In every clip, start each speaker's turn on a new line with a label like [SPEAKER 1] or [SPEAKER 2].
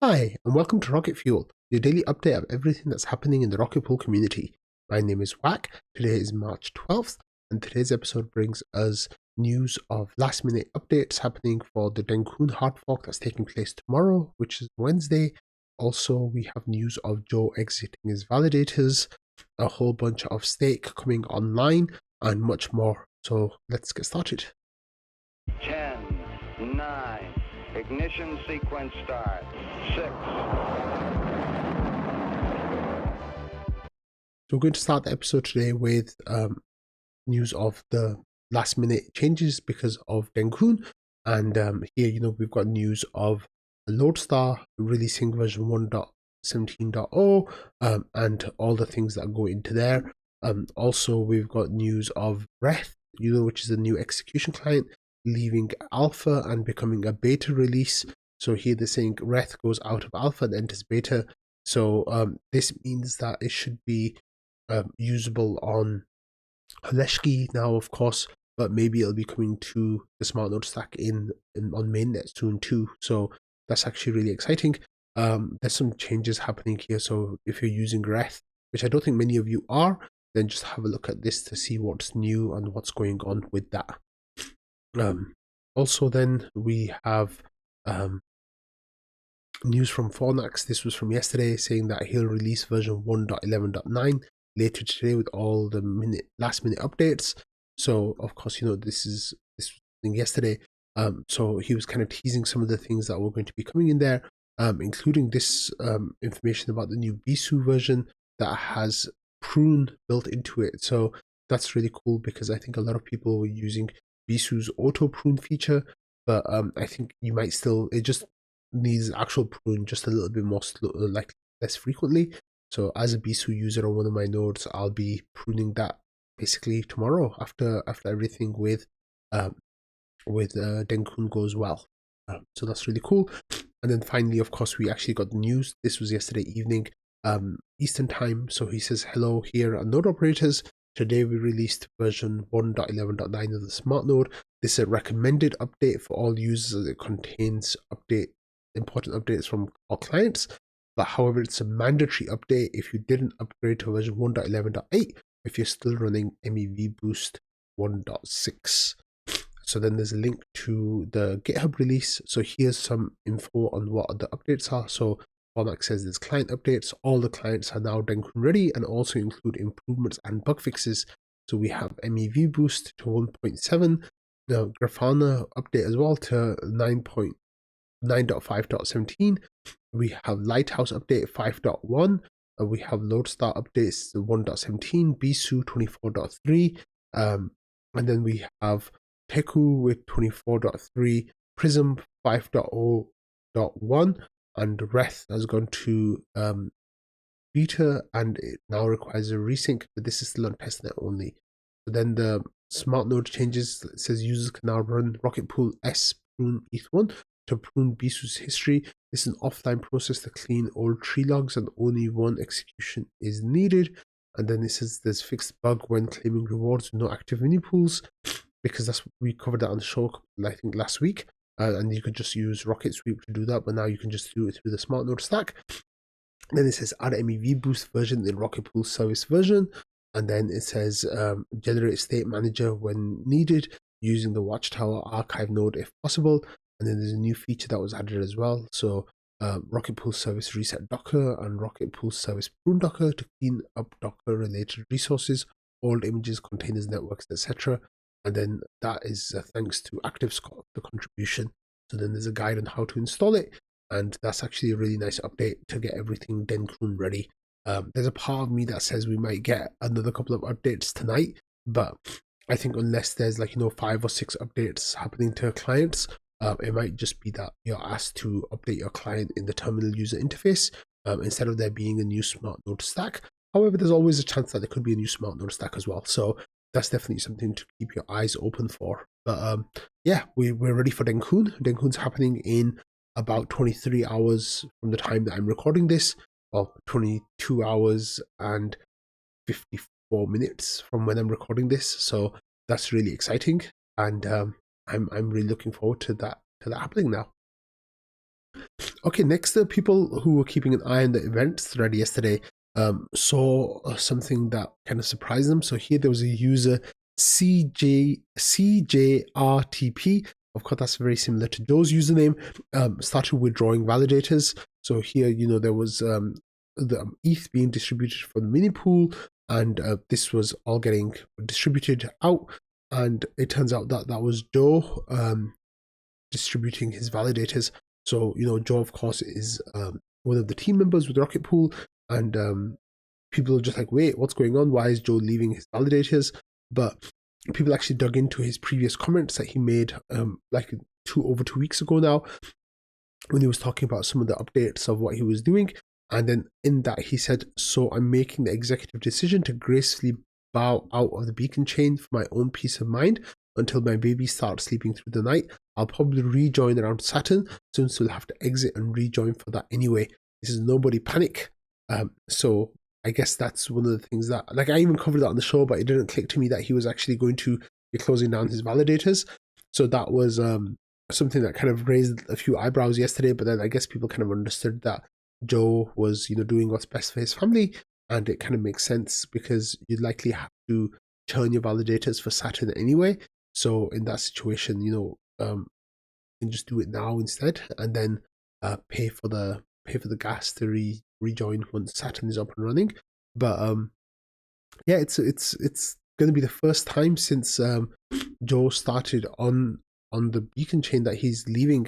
[SPEAKER 1] Hi, and welcome to Rocket Fuel, your daily update of everything that's happening in the Rocket Pool community. My name is Wack, today is March 12th, and today's episode brings us news of last minute updates happening for the Dencun hard fork that's taking place tomorrow, which is Wednesday. Also, we have news of Joe exiting his validators, a whole bunch of stake coming online, and much more. So let's get started.
[SPEAKER 2] 10, 9, ignition sequence start. 6.
[SPEAKER 1] So we're going to start the episode today with news of the last minute changes because of Dencun. And here, we've got news of Lodestar releasing version 1.17.0 and all the things that go into there. Also, we've got news of Reth, which is a new execution client, leaving alpha and becoming a beta release. So here they're saying Reth goes out of alpha and enters beta. So this means that it should be usable on Haleshki now, of course, but maybe it'll be coming to the smart node stack on mainnet soon too. So that's actually really exciting. There's some changes happening here. So if you're using Reth, which I don't think many of you are, then just have a look at this to see what's new and what's going on with that. Also, then we have news from Fornax. This was from yesterday, saying that he'll release version 1.11.9 later today with all the last minute updates. So of course, this was yesterday. So he was kind of teasing some of the things that were going to be coming in there, including this information about the new Bisu version that has prune built into it. So that's really cool because I think a lot of people were using Bisu's auto prune feature, but I think you might still, it just needs actual prune just a little bit more less frequently. So as a Bisu user on one of my nodes, I'll be pruning that basically tomorrow after everything with Dencun goes well. So that's really cool. And then finally, of course, we actually got the news. This was yesterday evening, Eastern time. So he says, hello here at node operators. Today we released version 1.11.9 of the smart node. This is a recommended update for all users as it contains important updates from our clients. But however, it's a mandatory update if you didn't upgrade to version 1.11.8 if you're still running MEV Boost 1.6. So then there's a link to the GitHub release. So here's some info on what the updates are. So Fornax says there's client updates. All the clients are now Dencun ready and also include improvements and bug fixes. So we have MEV Boost to 1.7, the Grafana update as well to 9.5.17. We have Lighthouse update 5.1. We have Lodestar updates 1.17, Bisu 24.3, and then we have Teku with 24.3, Prism 5.0.1, and Reth has gone to beta and it now requires a resync, but this is still on testnet only. So then the smart node changes. It says users can now run Rocket Pool S prune ETH1 to prune Bisu's history. This is an offline process to clean old tree logs and only one execution is needed. And then it says there's fixed bug when claiming rewards with no active mini pools, because we covered that on the show, I think, last week. And you could just use Rocket Sweep to do that, but now you can just do it through the smart node stack. Then it says add MEV Boost version in Rocket Pool service version. And then it says generate state manager when needed using the Watchtower archive node if possible. And then there's a new feature that was added as well. So Rocket Pool service reset Docker and Rocket Pool service prune Docker to clean up Docker related resources, old images, containers, networks, etc. And then that is thanks to ActiveScott, the contribution. So then there's a guide on how to install it. And that's actually a really nice update to get everything Dencun ready. There's a part of me that says we might get another couple of updates tonight, but I think unless there's 5 or 6 updates happening to clients, it might just be that you're asked to update your client in the terminal user interface instead of there being a new smart node stack. However, there's always a chance that there could be a new smart node stack as well. So that's definitely something to keep your eyes open for. But yeah, we're ready for Dencun. Dencun's happening in about 23 hours from the time that I'm recording this, or 22 hours and 54 minutes from when I'm recording this. So that's really exciting, and I'm really looking forward to that happening now. Okay, next, the people who were keeping an eye on the events thread yesterday saw something that kind of surprised them. So here there was a user CJRTP. Of course, that's very similar to Joe's username. Started withdrawing validators. So here, there was the ETH being distributed from the mini pool, and this was all getting distributed out. And it turns out that that was Joe distributing his validators. So, Joe, of course, is one of the team members with Rocket Pool, and people are just like, wait, what's going on? Why is Joe leaving his validators? But people actually dug into his previous comments that he made like over 2 weeks ago now, when he was talking about some of the updates of what he was doing. And then in that, he said, so I'm making the executive decision to gracefully bow out of the beacon chain for my own peace of mind until my baby starts sleeping through the night. I'll probably rejoin around Saturn, since we'll have to exit and rejoin for that anyway. This is nobody panic. So I guess that's one of the things that, like, I even covered that on the show, but it didn't click to me that he was actually going to be closing down his validators. So that was something that kind of raised a few eyebrows yesterday, but then I guess people kind of understood that Joe was, doing what's best for his family, and it kind of makes sense because you'd likely have to churn your validators for Saturn anyway. So in that situation, you can just do it now instead, and then pay for the gas to rejoin once Saturn is up and running. But yeah, it's going to be the first time since Joe started on the beacon chain that he's leaving.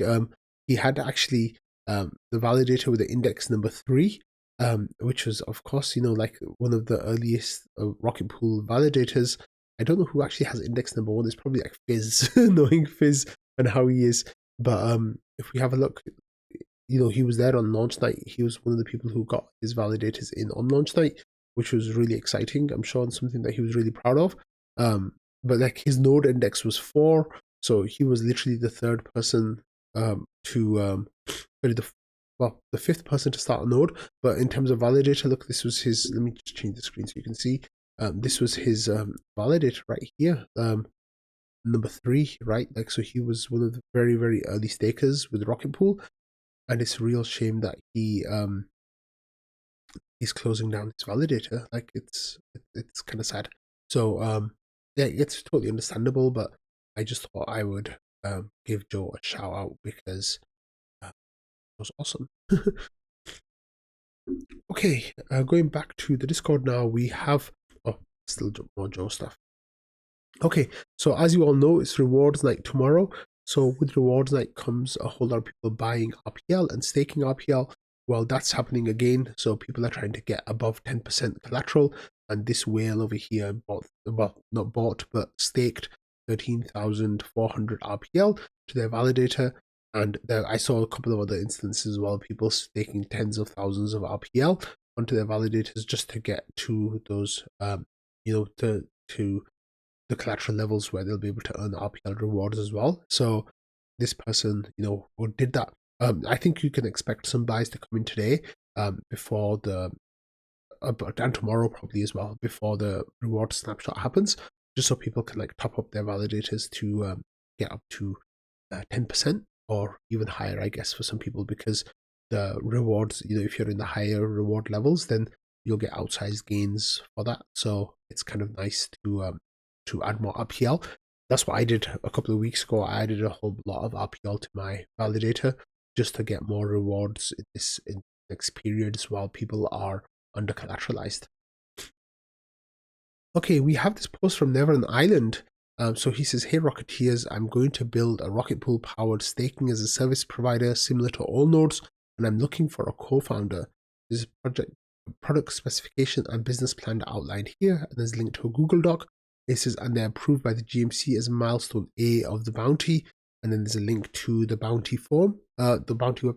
[SPEAKER 1] He had actually the validator with the index number 3, which was, of course, like one of the earliest Rocket Pool validators. I don't know who actually has index number 1. It's probably like Fizz, knowing Fizz and how he is. But if we have a look, he was there on launch night. He was one of the people who got his validators in on launch night, which was really exciting, I'm sure, and something that he was really proud of. But like, his node index was 4, so he was literally the third person the fifth person to start a node. But in terms of validator, look, this was his. Let me just change the screen so you can see. This was his validator right here, number 3, right? Like, so he was one of the very, very early stakers with Rocket Pool, and it's a real shame that he's closing down his validator. Like, it's kind of sad. So yeah, it's totally understandable, but I just thought I would give Joe a shout out because it was awesome. Okay, going back to the Discord now, we have still more Joe stuff. Okay, so as you all know, it's rewards night tomorrow. So with rewards night comes a whole lot of people buying RPL and staking RPL. Well, that's happening again. So people are trying to get above 10% collateral, and this whale over here not bought, but staked 13,400 RPL to their validator. And I saw a couple of other instances as well, people staking tens of thousands of RPL onto their validators just to get to those, to the collateral levels where they'll be able to earn RPL rewards as well. So this person, did that. I think you can expect some buys to come in today, before the and tomorrow probably as well, before the reward snapshot happens, just so people can like top up their validators to get up to 10% or even higher, I guess, for some people, because the rewards, if you're in the higher reward levels, then you'll get outsized gains for that. So it's kind of nice to add more RPL. That's what I did a couple of weeks ago. I added a whole lot of RPL to my validator just to get more rewards in next periods while people are under collateralized. Okay, we have this post from NeverAnIsland. So he says, "Hey Rocketeers, I'm going to build a Rocket Pool powered staking as a service provider similar to all nodes, and I'm looking for a co-founder. There's product specification and business plan outlined here, and there's a link to a Google Doc. It says, and they're approved by the GMC as milestone A of the bounty, and then there's a link to the bounty form, the bounty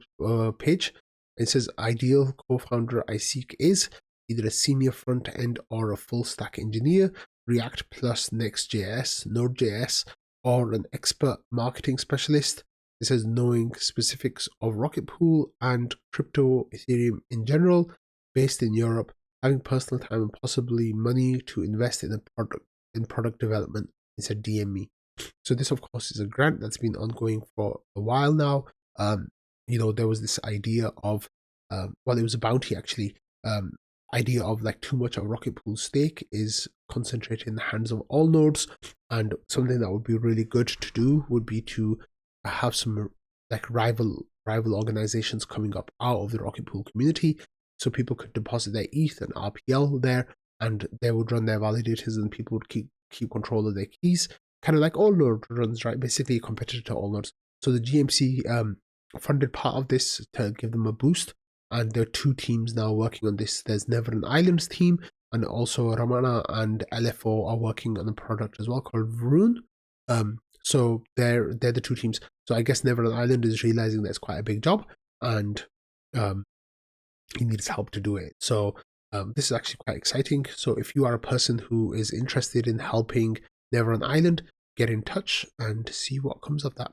[SPEAKER 1] page. It says, ideal co-founder I seek is either a senior front-end or a full-stack engineer, React plus Next.js, Node.js, or an expert marketing specialist. It says, knowing specifics of Rocket Pool and crypto Ethereum in general, based in Europe, having personal time and possibly money to invest in product development. It said, DM me." So this, of course, is a grant that's been ongoing for a while now. there was this idea of, well, it was a bounty actually, idea of like too much of Rocket Pool's stake is concentrated in the hands of all nodes, and something that would be really good to do would be to have some like rival organizations coming up out of the Rocket Pool community, so people could deposit their ETH and RPL there, and they would run their validators, and people would keep control of their keys, kind of like all node runs, right? Basically a competitor to all nodes. So the GMC funded part of this to give them a boost, and there are two teams now working on this. There's NeverAnIsland's team, and also Ramana and LFO are working on a product as well called Vroon. So they're the two teams. So I guess NeverAnIsland is realizing that it's quite a big job, and he needs help to do it. So this is actually quite exciting. So if you are a person who is interested in helping NeverAnIsland, get in touch and see what comes of that.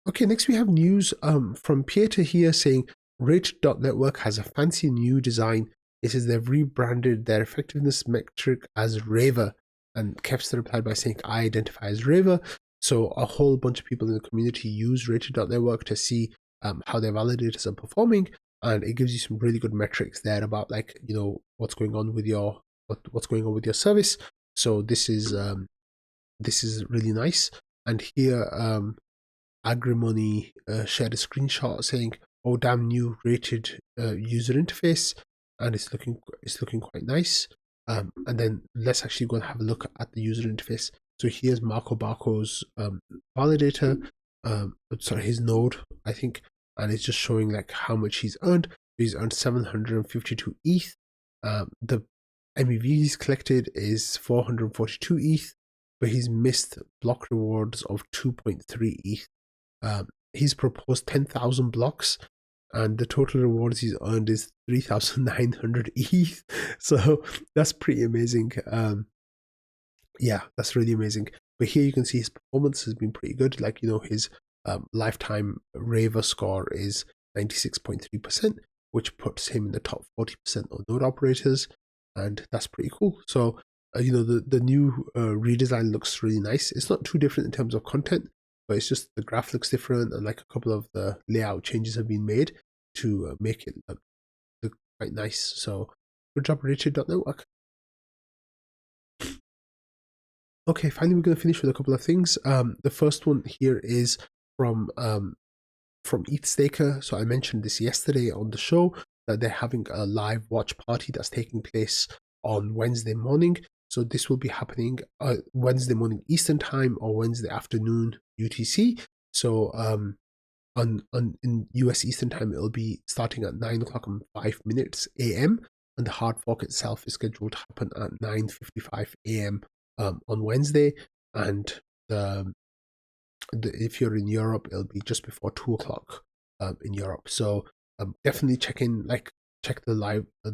[SPEAKER 1] Okay, next we have news from Pieter here saying Rated.network has a fancy new design. It says they've rebranded their effectiveness metric as Raver. And Kevster replied by saying, I identify as Raver. So a whole bunch of people in the community use Rated.network to see how their validators are performing. And it gives you some really good metrics there about like, what's going on with your service. So this is really nice. And here Agrimoney shared a screenshot saying, "Oh damn, new rated user interface," and it's looking quite nice. And then let's actually go and have a look at the user interface. So here's Marco Barco's validator, sorry, his node, I think, and it's just showing like how much he's earned. He's earned 752 ETH. The MEV he's collected is 442 ETH, but he's missed block rewards of 2.3 ETH. He's proposed 10,000 blocks, and the total rewards he's earned is 3,900 ETH. So that's pretty amazing. Yeah, that's really amazing. But here you can see his performance has been pretty good. Like, his lifetime Raver score is 96.3%, which puts him in the top 40% of node operators, and that's pretty cool. So, the new redesign looks really nice. It's not too different in terms of content, but it's just the graph looks different, and like a couple of the layout changes have been made to make it look quite nice. So good job, Rated.network. Okay, finally we're going to finish with a couple of things. The first one here is from ETHstaker. So I mentioned this yesterday on the show that they're having a live watch party that's taking place on Wednesday morning. So this will be happening Wednesday morning Eastern time or Wednesday afternoon UTC. So in US Eastern time, it'll be starting at 9 o'clock and 5 minutes AM, and the hard fork itself is scheduled to happen at 9:55 AM on Wednesday, and if you're in Europe, it'll be just before 2 o'clock in Europe. So definitely check the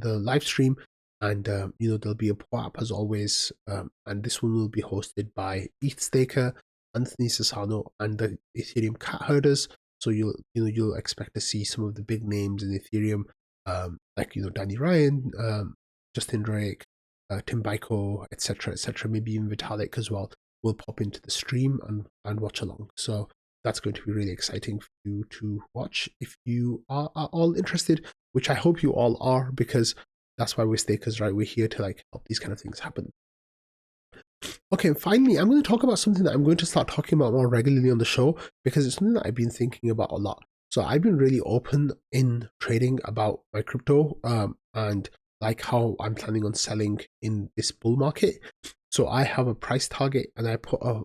[SPEAKER 1] live stream, and there'll be a pop-up as always, and this one will be hosted by ETHstaker, Anthony Sassano, and the Ethereum cat herders. So you'll expect to see some of the big names in Ethereum, like Danny Ryan, Justin Drake, Tim Biko, etc., maybe even Vitalik as well, will pop into the stream and watch along. So that's going to be really exciting for you to watch if you are all interested, which I hope you all are, because that's why we're stakers, right? We're here to like help these kind of things happen. Okay, finally, I'm going to talk about something that I'm going to start talking about more regularly on the show, because it's something that I've been thinking about a lot. So I've been really open in trading about my crypto and like how I'm planning on selling in this bull market. So I have a price target, and I put a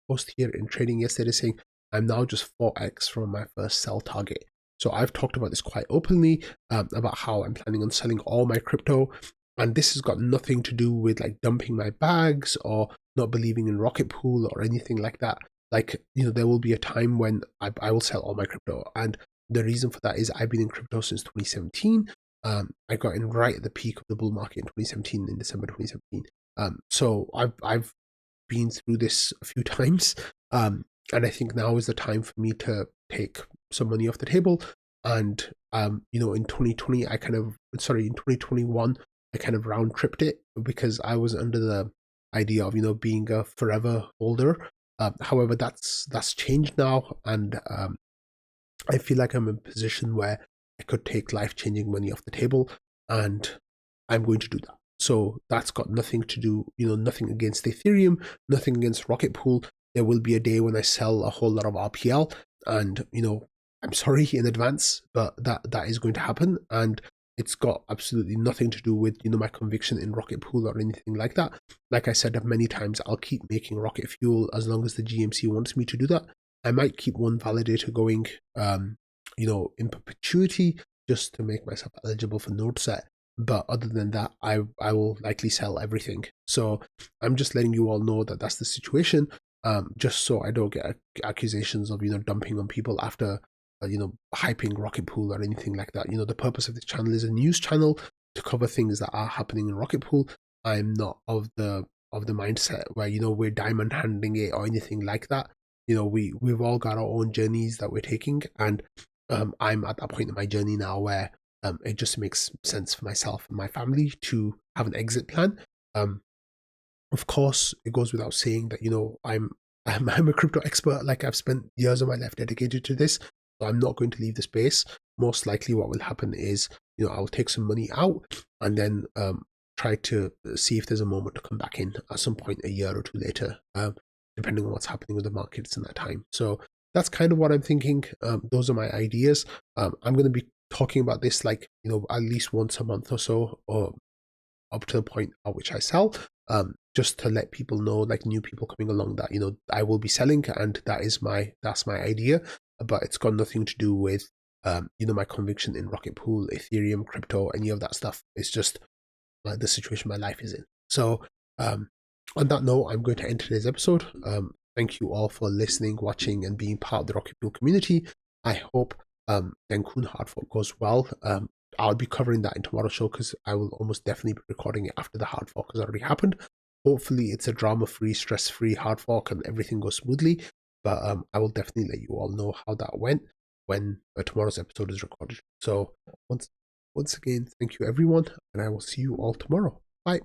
[SPEAKER 1] post here in trading yesterday saying I'm now just 4x from my first sell target. So I've talked about this quite openly about how I'm planning on selling all my crypto. And this has got nothing to do with like dumping my bags or not believing in Rocket Pool or anything like that. Like, there will be a time when I will sell all my crypto. And the reason for that is I've been in crypto since 2017. I got in right at the peak of the bull market in 2017, in December 2017. So I've been through this a few times. And I think now is the time for me to take some money off the table. And, in 2021, I kind of round tripped it because I was under the idea of, being a forever holder. However, that's changed now. And, I feel like I'm in a position where I could take life-changing money off the table, and I'm going to do that. So that's got nothing to do, nothing against Ethereum, nothing against Rocket Pool. There will be a day when I sell a whole lot of RPL, and I'm sorry in advance, but that is going to happen, and it's got absolutely nothing to do with my conviction in Rocket Pool or anything like that. Like I said many times, I'll keep making Rocket Fuel as long as the GMC wants me to do that. I might keep one validator going, in perpetuity, just to make myself eligible for node set. But other than that, I will likely sell everything. So I'm just letting you all know that that's the situation. Just so I don't get accusations of dumping on people after hyping Rocket Pool or anything like that. The purpose of this channel is a news channel to cover things that are happening in Rocket Pool. I'm not of the mindset where we're diamond handing it or anything like that. We've all got our own journeys that we're taking, and I'm at that point in my journey now where it just makes sense for myself and my family to have an exit plan. Of course, it goes without saying that I'm a crypto expert. Like, I've spent years of my life dedicated to this, so I'm not going to leave the space. Most likely, what will happen is I'll take some money out and then try to see if there's a moment to come back in at some point a year or two later, depending on what's happening with the markets in that time. So that's kind of what I'm thinking. Those are my ideas. I'm going to be talking about this at least once a month or so, or up to the point at which I sell, just to let people know, like new people coming along, that I will be selling, and that's my idea. But it's got nothing to do with my conviction in Rocket Pool, Ethereum, crypto, any of that stuff. It's just the situation my life is in. So on that note, I'm going to end today's episode. Thank you all for listening, watching, and being part of the Rocket Pool community. I hope Dencun hard fork goes well. I'll be covering that in tomorrow's show, because I will almost definitely be recording it after the hard fork has already happened. Hopefully it's a drama-free, stress-free hard fork and everything goes smoothly. But I will definitely let you all know how that went when tomorrow's episode is recorded. So once again, thank you everyone, and I will see you all tomorrow. Bye.